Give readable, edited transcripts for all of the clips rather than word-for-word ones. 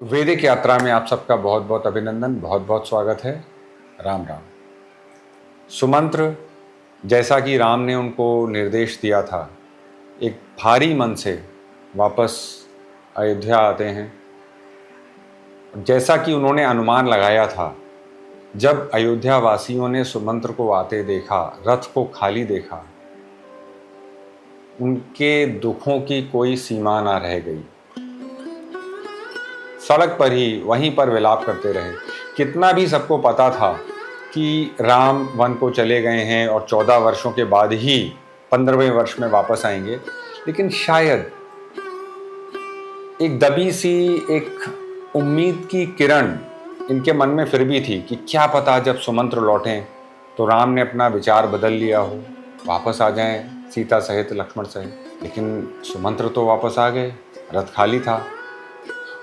वैदिक यात्रा में आप सबका बहुत बहुत अभिनंदन, बहुत बहुत स्वागत है। राम राम। सुमंत्र, जैसा कि राम ने उनको निर्देश दिया था, एक भारी मन से वापस अयोध्या आते हैं। जैसा कि उन्होंने अनुमान लगाया था, जब अयोध्या वासियों ने सुमंत्र को आते देखा, रथ को खाली देखा, उनके दुखों की कोई सीमा ना रह गई। सड़क पर ही वहीं पर विलाप करते रहे। कितना भी सबको पता था कि राम वन को चले गए हैं और 14 वर्षों के बाद ही 15वें वर्ष में वापस आएंगे, लेकिन शायद एक दबी सी एक उम्मीद की किरण इनके मन में फिर भी थी कि क्या पता जब सुमंत्र लौटें तो राम ने अपना विचार बदल लिया हो, वापस आ जाएं सीता सहित, लक्ष्मण सहित। लेकिन सुमंत्र तो वापस आ गए, रथ खाली था।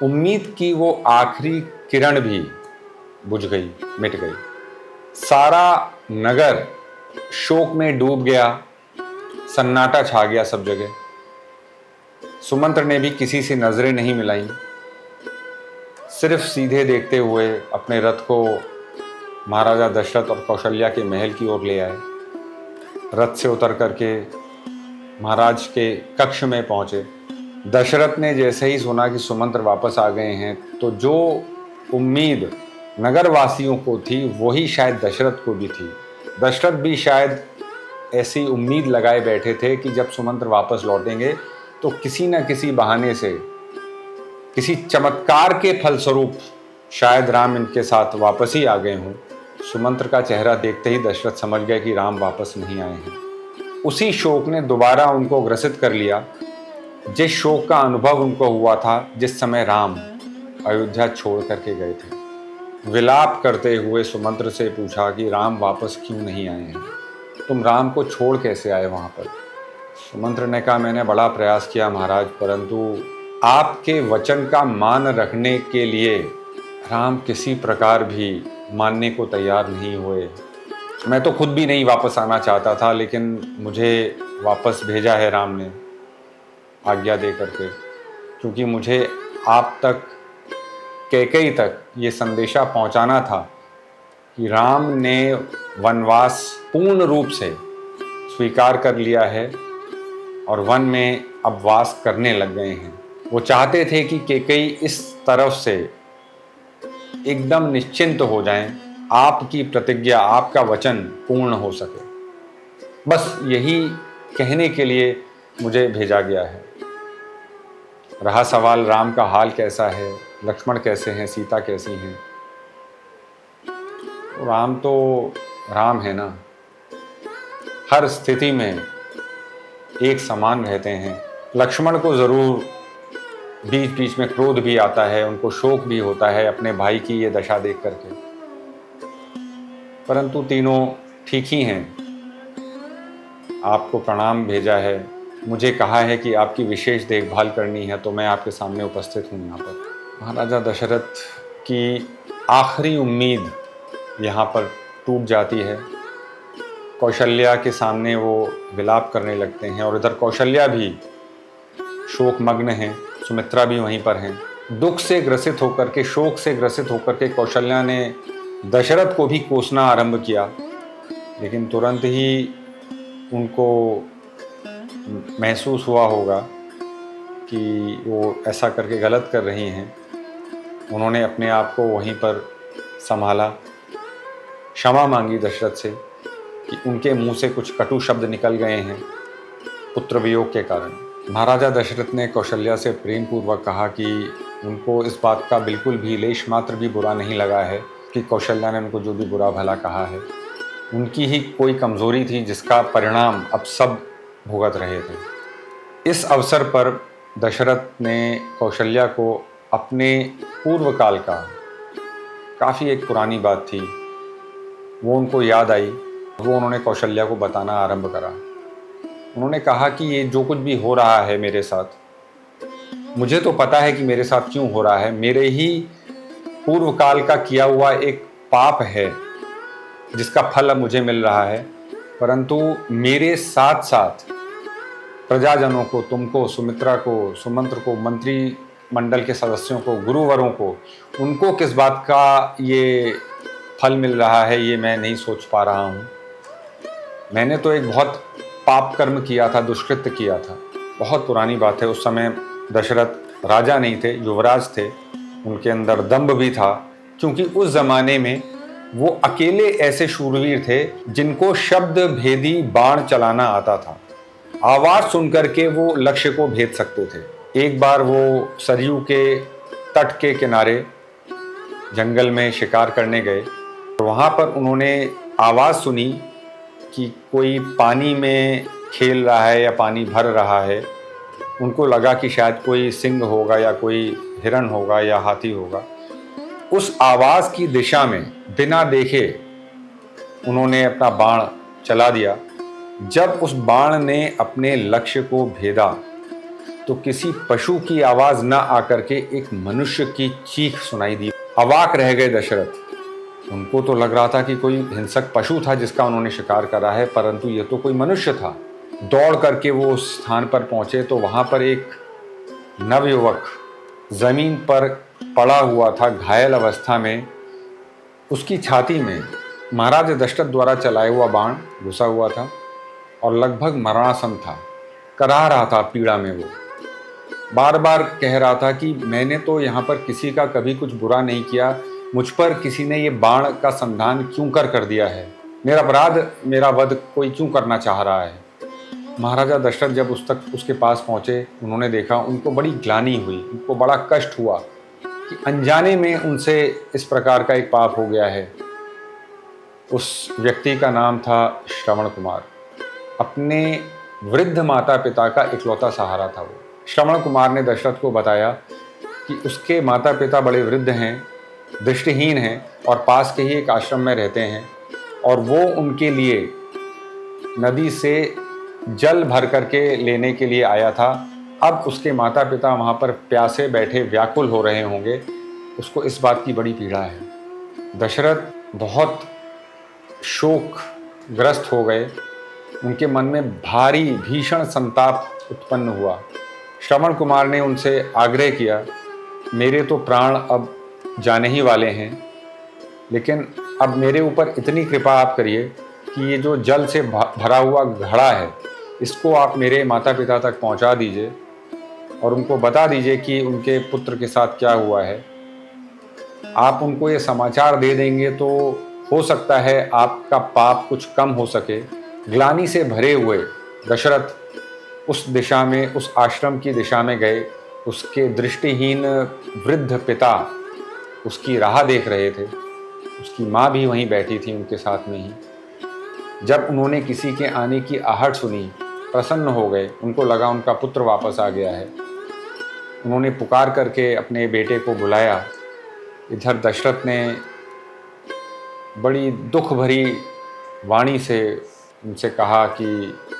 उम्मीद की वो आखिरी किरण भी बुझ गई, मिट गई। सारा नगर शोक में डूब गया, सन्नाटा छा गया सब जगह। सुमंत्र ने भी किसी से नजरें नहीं मिलाई, सिर्फ सीधे देखते हुए अपने रथ को महाराजा दशरथ और कौशल्या के महल की ओर ले आए। रथ से उतर करके महाराज के कक्ष में पहुंचे। दशरथ ने जैसे ही सुना कि सुमंत्र वापस आ गए हैं, तो जो उम्मीद नगरवासियों को थी वही शायद दशरथ को भी थी। दशरथ भी शायद ऐसी उम्मीद लगाए बैठे थे कि जब सुमंत्र वापस लौटेंगे तो किसी न किसी बहाने से, किसी चमत्कार के फलस्वरूप शायद राम इनके साथ वापस ही आ गए हों। सुमंत्र का चेहरा देखते ही दशरथ समझ गए कि राम वापस नहीं आए हैं। उसी शोक ने दोबारा उनको ग्रसित कर लिया, जिस शोक का अनुभव उनको हुआ था जिस समय राम अयोध्या छोड़ करके गए थे। विलाप करते हुए सुमंत्र से पूछा कि राम वापस क्यों नहीं आए हैं, तुम राम को छोड़ कैसे आए वहां पर। सुमंत्र ने कहा, मैंने बड़ा प्रयास किया महाराज, परंतु आपके वचन का मान रखने के लिए राम किसी प्रकार भी मानने को तैयार नहीं हुए। मैं तो खुद भी नहीं वापस आना चाहता था, लेकिन मुझे वापस भेजा है राम ने आज्ञा दे करके, क्योंकि मुझे आप तक, कैकेयी तक ये संदेशा पहुंचाना था कि राम ने वनवास पूर्ण रूप से स्वीकार कर लिया है और वन में अब वास करने लग गए हैं। वो चाहते थे कि कैकेयी इस तरफ से एकदम निश्चिंत हो जाएं, आपकी प्रतिज्ञा, आपका वचन पूर्ण हो सके। बस यही कहने के लिए मुझे भेजा गया है। रहा सवाल राम का हाल कैसा है, लक्ष्मण कैसे हैं, सीता कैसी हैं, राम तो राम है ना, हर स्थिति में एक समान रहते हैं। लक्ष्मण को ज़रूर बीच बीच में क्रोध भी आता है, उनको शोक भी होता है अपने भाई की ये दशा देख करके, परंतु तीनों ठीक ही हैं। आपको प्रणाम भेजा है, मुझे कहा है कि आपकी विशेष देखभाल करनी है, तो मैं आपके सामने उपस्थित हूँ यहाँ पर। महाराजा दशरथ की आखिरी उम्मीद यहाँ पर टूट जाती है। कौशल्या के सामने वो विलाप करने लगते हैं और इधर कौशल्या भी शोकमग्न हैं, सुमित्रा भी वहीं पर हैं। दुख से ग्रसित होकर के, शोक से ग्रसित होकर के कौशल्या ने दशरथ को भी कोसना आरंभ किया, लेकिन तुरंत ही उनको महसूस हुआ होगा कि वो ऐसा करके गलत कर रही हैं। उन्होंने अपने आप को वहीं पर संभाला, क्षमा मांगी दशरथ से कि उनके मुंह से कुछ कटु शब्द निकल गए हैं पुत्र वियोग के कारण। महाराजा दशरथ ने कौशल्या से प्रेम पूर्वक कहा कि उनको इस बात का बिल्कुल भी लेश मात्र भी बुरा नहीं लगा है कि कौशल्या ने उनको जो भी बुरा भला कहा है। उनकी ही कोई कमज़ोरी थी जिसका परिणाम अब सब भुगत रहे थे। इस अवसर पर दशरथ ने कौशल्या को अपने पूर्व काल का, काफ़ी एक पुरानी बात थी वो उनको याद आई, वो उन्होंने कौशल्या को बताना आरंभ करा। उन्होंने कहा कि ये जो कुछ भी हो रहा है मेरे साथ, मुझे तो पता है कि मेरे साथ क्यों हो रहा है। मेरे ही पूर्व काल का किया हुआ एक पाप है जिसका फल अब मुझे मिल रहा है, परंतु मेरे साथ साथ प्रजाजनों को, तुमको, सुमित्रा को, सुमंत्र को, मंत्री मंडल के सदस्यों को, गुरुवरों को, उनको किस बात का ये फल मिल रहा है, ये मैं नहीं सोच पा रहा हूँ। मैंने तो एक बहुत पाप कर्म किया था, दुष्कृत्य किया था। बहुत पुरानी बात है, उस समय दशरथ राजा नहीं थे, युवराज थे। उनके अंदर दंभ भी था, क्योंकि उस ज़माने में वो अकेले ऐसे शूरवीर थे जिनको शब्द भेदी बाण चलाना आता था। आवाज़ सुनकर के वो लक्ष्य को भेद सकते थे। एक बार वो सरयू के तट के किनारे जंगल में शिकार करने गए, तो वहाँ पर उन्होंने आवाज़ सुनी कि कोई पानी में खेल रहा है या पानी भर रहा है। उनको लगा कि शायद कोई सिंह होगा या कोई हिरण होगा या हाथी होगा। उस आवाज़ की दिशा में बिना देखे उन्होंने अपना बाण चला दिया। जब उस बाण ने अपने लक्ष्य को भेदा तो किसी पशु की आवाज़ न आकर के एक मनुष्य की चीख सुनाई दी। अवाक रह गए दशरथ। उनको तो लग रहा था कि कोई हिंसक पशु था जिसका उन्होंने शिकार करा है, परंतु ये तो कोई मनुष्य था। दौड़ करके वो उस स्थान पर पहुंचे तो वहां पर एक नवयुवक जमीन पर पड़ा हुआ था, घायल अवस्था में। उसकी छाती में महाराज दशरथ द्वारा चलाया हुआ बाण घुसा हुआ था और लगभग मरणासन था। कराह रहा था पीड़ा में। वो बार बार कह रहा था कि मैंने तो यहाँ पर किसी का कभी कुछ बुरा नहीं किया, मुझ पर किसी ने ये बाण का संधान क्यों कर दिया है, मेरा अपराध, मेरा वध कोई क्यों करना चाह रहा है। महाराजा दशरथ जब उसके पास पहुँचे, उन्होंने देखा, उनको बड़ी ग्लानि हुई, उनको बड़ा कष्ट हुआ कि अनजाने में उनसे इस प्रकार का एक पाप हो गया है। उस व्यक्ति का नाम था श्रवण कुमार। अपने वृद्ध माता पिता का इकलौता सहारा था वो। श्रवण कुमार ने दशरथ को बताया कि उसके माता पिता बड़े वृद्ध हैं, दृष्टिहीन हैं और पास के ही एक आश्रम में रहते हैं, और वो उनके लिए नदी से जल भर करके लेने के लिए आया था। अब उसके माता पिता वहाँ पर प्यासे बैठे व्याकुल हो रहे होंगे, उसको इस बात की बड़ी पीड़ा है। दशरथ बहुत शोकग्रस्त हो गए। उनके मन में भारी भीषण संताप उत्पन्न हुआ। श्रवण कुमार ने उनसे आग्रह किया, मेरे तो प्राण अब जाने ही वाले हैं, लेकिन अब मेरे ऊपर इतनी कृपा आप करिए कि ये जो जल से भरा हुआ घड़ा है, इसको आप मेरे माता पिता तक पहुंचा दीजिए और उनको बता दीजिए कि उनके पुत्र के साथ क्या हुआ है। आप उनको ये समाचार दे देंगे तो हो सकता है आपका पाप कुछ कम हो सके। ग्लानि से भरे हुए दशरथ उस दिशा में, उस आश्रम की दिशा में गए। उसके दृष्टिहीन वृद्ध पिता उसकी राह देख रहे थे। उसकी माँ भी वहीं बैठी थी उनके साथ में ही। जब उन्होंने किसी के आने की आहट सुनी, प्रसन्न हो गए। उनको लगा उनका पुत्र वापस आ गया है। उन्होंने पुकार करके अपने बेटे को बुलाया। इधर दशरथ ने बड़ी दुख भरी वाणी से उनसे कहा कि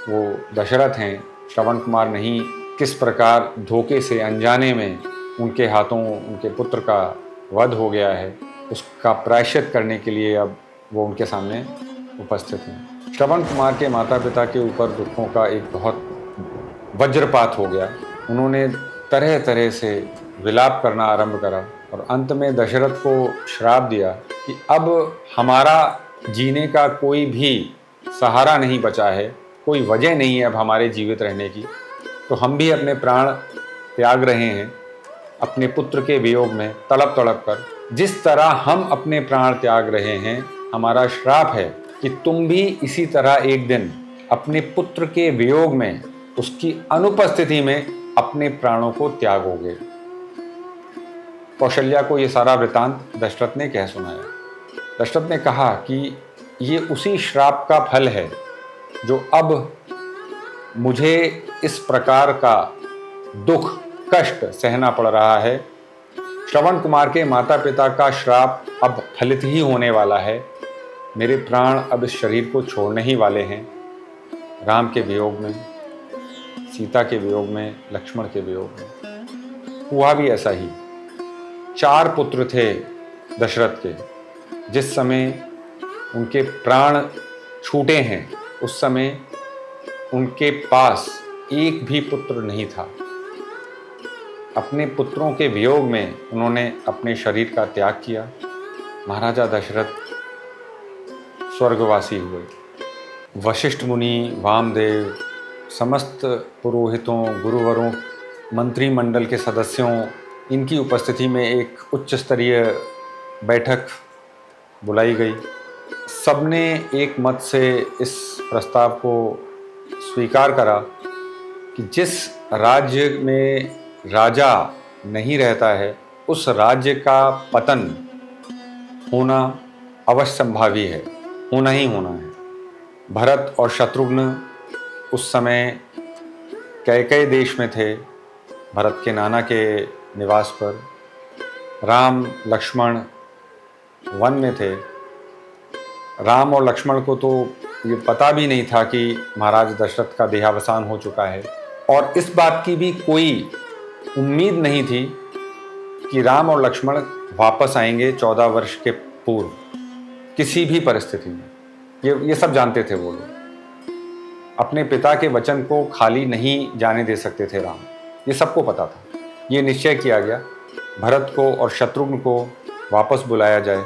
वो दशरथ हैं, श्रवण कुमार नहीं, किस प्रकार धोखे से अनजाने में उनके हाथों उनके पुत्र का वध हो गया है, उसका प्रायश्चित करने के लिए अब वो उनके सामने उपस्थित हैं। श्रवण कुमार के माता पिता के ऊपर दुखों का एक बहुत वज्रपात हो गया। उन्होंने तरह तरह से विलाप करना आरंभ करा और अंत में दशरथ को श्राप दिया कि अब हमारा जीने का कोई भी सहारा नहीं बचा है, कोई वजह नहीं है अब हमारे जीवित रहने की, तो हम भी अपने प्राण त्याग रहे हैं अपने पुत्र के वियोग में तड़प तड़प कर। जिस तरह हम अपने प्राण त्याग रहे हैं, हमारा श्राप है कि तुम भी इसी तरह एक दिन अपने पुत्र के वियोग में, उसकी अनुपस्थिति में अपने प्राणों को त्यागोगे। कौशल्या को ये सारा वृतांत दशरथ ने कह सुनाया। दशरथ ने कहा कि ये उसी श्राप का फल है जो अब मुझे इस प्रकार का दुख कष्ट सहना पड़ रहा है। श्रवण कुमार के माता पिता का श्राप अब फलित ही होने वाला है। मेरे प्राण अब इस शरीर को छोड़ने ही वाले हैं। राम के वियोग में, सीता के वियोग में, लक्ष्मण के वियोग में। हुआ भी ऐसा ही। 4 पुत्र थे दशरथ के। जिस समय उनके प्राण छूटे हैं, उस समय उनके पास एक भी पुत्र नहीं था। अपने पुत्रों के वियोग में उन्होंने अपने शरीर का त्याग किया। महाराजा दशरथ स्वर्गवासी हुए। वशिष्ठ मुनि, वामदेव, समस्त पुरोहितों, गुरुवरों, मंत्रिमंडल के सदस्यों, इनकी उपस्थिति में एक उच्च स्तरीय बैठक बुलाई गई। सबने एक मत से इस प्रस्ताव को स्वीकार करा कि जिस राज्य में राजा नहीं रहता है उस राज्य का पतन होना अवश्य संभावी है, होना ही होना है। भरत और शत्रुघ्न उस समय कैकेयी देश में थे, भरत के नाना के निवास पर। राम लक्ष्मण वन में थे। राम और लक्ष्मण को तो ये पता भी नहीं था कि महाराज दशरथ का देहावसान हो चुका है, और इस बात की भी कोई उम्मीद नहीं थी कि राम और लक्ष्मण वापस आएंगे 14 वर्ष के पूर्व किसी भी परिस्थिति में। ये सब जानते थे वो लोग। अपने पिता के वचन को खाली नहीं जाने दे सकते थे राम, ये सबको पता था। ये निश्चय किया गया भरत को और शत्रुघ्न को वापस बुलाया जाए,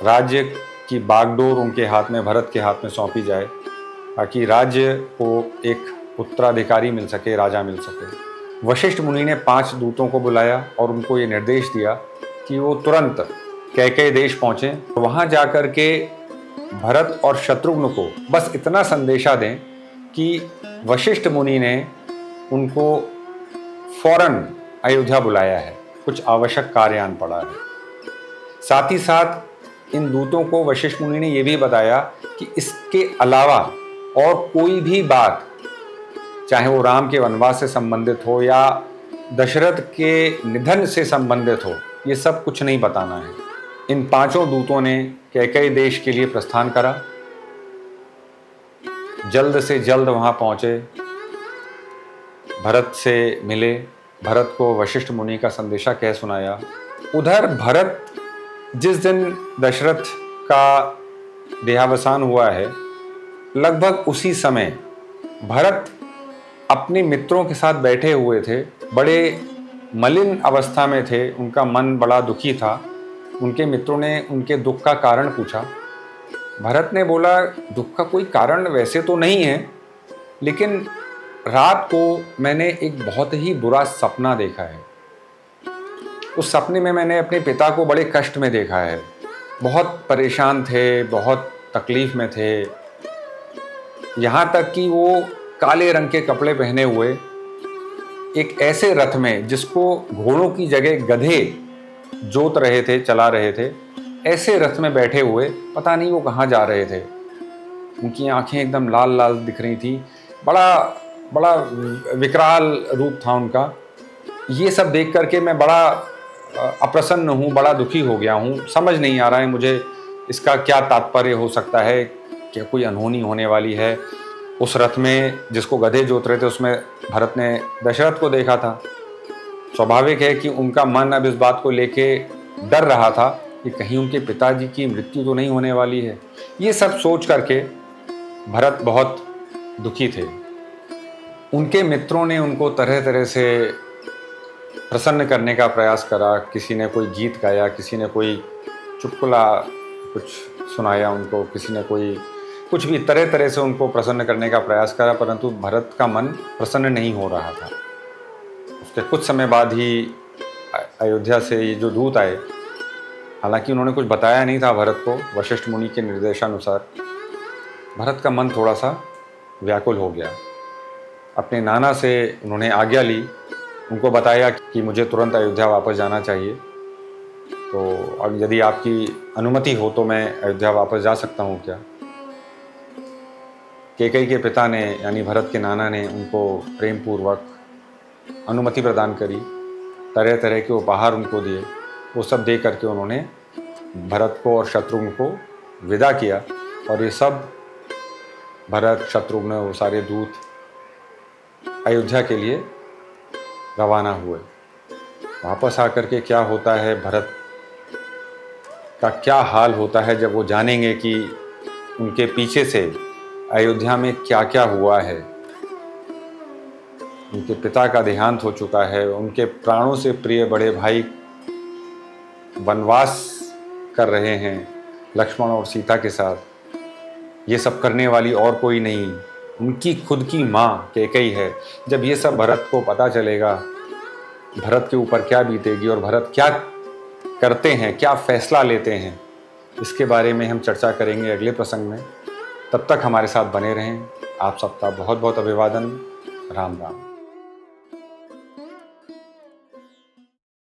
राज्य की बागडोर उनके हाथ में, भरत के हाथ में सौंपी जाए, ताकि राज्य को एक उत्तराधिकारी मिल सके, राजा मिल सके। वशिष्ठ मुनि ने 5 दूतों को बुलाया और उनको ये निर्देश दिया कि वो तुरंत कैकेयी देश पहुँचें, तो वहाँ जाकर के भरत और शत्रुघ्न को बस इतना संदेशा दें कि वशिष्ठ मुनि ने उनको फौरन अयोध्या बुलाया है, कुछ आवश्यक कार्य आन पड़ा है। साथ ही साथ इन दूतों को वशिष्ठ मुनि ने यह भी बताया कि इसके अलावा और कोई भी बात, चाहे वो राम के वनवास से संबंधित हो या दशरथ के निधन से संबंधित हो, ये सब कुछ नहीं बताना है। इन 5 दूतों ने कैकेयी देश के लिए प्रस्थान करा। जल्द से जल्द वहां पहुंचे, भरत से मिले, भरत को वशिष्ठ मुनि का संदेशा कह सुनाया। उधर भरत जिस दिन दशरथ का देहावसान हुआ है, लगभग उसी समय भरत अपने मित्रों के साथ बैठे हुए थे, बड़े मलिन अवस्था में थे, उनका मन बड़ा दुखी था। उनके मित्रों ने उनके दुख का कारण पूछा। भरत ने बोला, दुख का कोई कारण वैसे तो नहीं है, लेकिन रात को मैंने एक बहुत ही बुरा सपना देखा है। उस सपने में मैंने अपने पिता को बड़े कष्ट में देखा है, बहुत परेशान थे, बहुत तकलीफ में थे, यहाँ तक कि वो काले रंग के कपड़े पहने हुए एक ऐसे रथ में, जिसको घोड़ों की जगह गधे जोत रहे थे, चला रहे थे, ऐसे रथ में बैठे हुए, पता नहीं वो कहाँ जा रहे थे। उनकी आंखें एकदम लाल लाल दिख रही थी, बड़ा विकराल रूप था उनका। ये सब देख करके मैं बड़ा अप्रसन्न हूँ, बड़ा दुखी हो गया हूँ। समझ नहीं आ रहा है मुझे इसका क्या तात्पर्य हो सकता है, क्या कोई अनहोनी होने वाली है। उस रथ में जिसको गधे जोत रहे थे, उसमें भरत ने दशरथ को देखा था। स्वाभाविक है कि उनका मन अब इस बात को लेके डर रहा था कि कहीं उनके पिताजी की मृत्यु तो नहीं होने वाली है। ये सब सोच करके भरत बहुत दुखी थे। उनके मित्रों ने उनको तरह तरह से प्रसन्न करने का प्रयास करा। किसी ने कोई गीत गाया, किसी ने कोई चुटकुला कुछ सुनाया उनको, किसी ने कोई कुछ भी तरह तरह से उनको प्रसन्न करने का प्रयास करा, परंतु भरत का मन प्रसन्न नहीं हो रहा था। उसके कुछ समय बाद ही अयोध्या से ये जो दूत आए, हालांकि उन्होंने कुछ बताया नहीं था भरत को, वशिष्ठ मुनि के निर्देशानुसार भरत का मन थोड़ा सा व्याकुल हो गया। अपने नाना से उन्होंने आज्ञा ली, उनको बताया कि मुझे तुरंत अयोध्या वापस जाना चाहिए, तो अब यदि आपकी अनुमति हो तो मैं अयोध्या वापस जा सकता हूँ क्या। कैकेयी के पिता ने, यानी भरत के नाना ने, उनको प्रेम पूर्वक अनुमति प्रदान करी, तरह तरह के उपहार उनको दिए। वो सब दे करके उन्होंने भरत को और शत्रुघ्न को विदा किया, और ये सब भरत, शत्रुघ्न, वो सारे दूत अयोध्या के लिए रवाना हुए। वापस आकर के क्या होता है, भरत का क्या हाल होता है जब वो जानेंगे कि उनके पीछे से अयोध्या में क्या क्या हुआ है। उनके पिता का देहांत हो चुका है, उनके प्राणों से प्रिय बड़े भाई वनवास कर रहे हैं लक्ष्मण और सीता के साथ। ये सब करने वाली और कोई नहीं, उनकी खुद की माँ कैकेयी है। जब ये सब भरत को पता चलेगा, भरत के ऊपर क्या बीतेगी और भरत क्या करते हैं, क्या फैसला लेते हैं, इसके बारे में हम चर्चा करेंगे अगले प्रसंग में। तब तक हमारे साथ बने रहें। आप सबका बहुत बहुत अभिवादन। राम राम।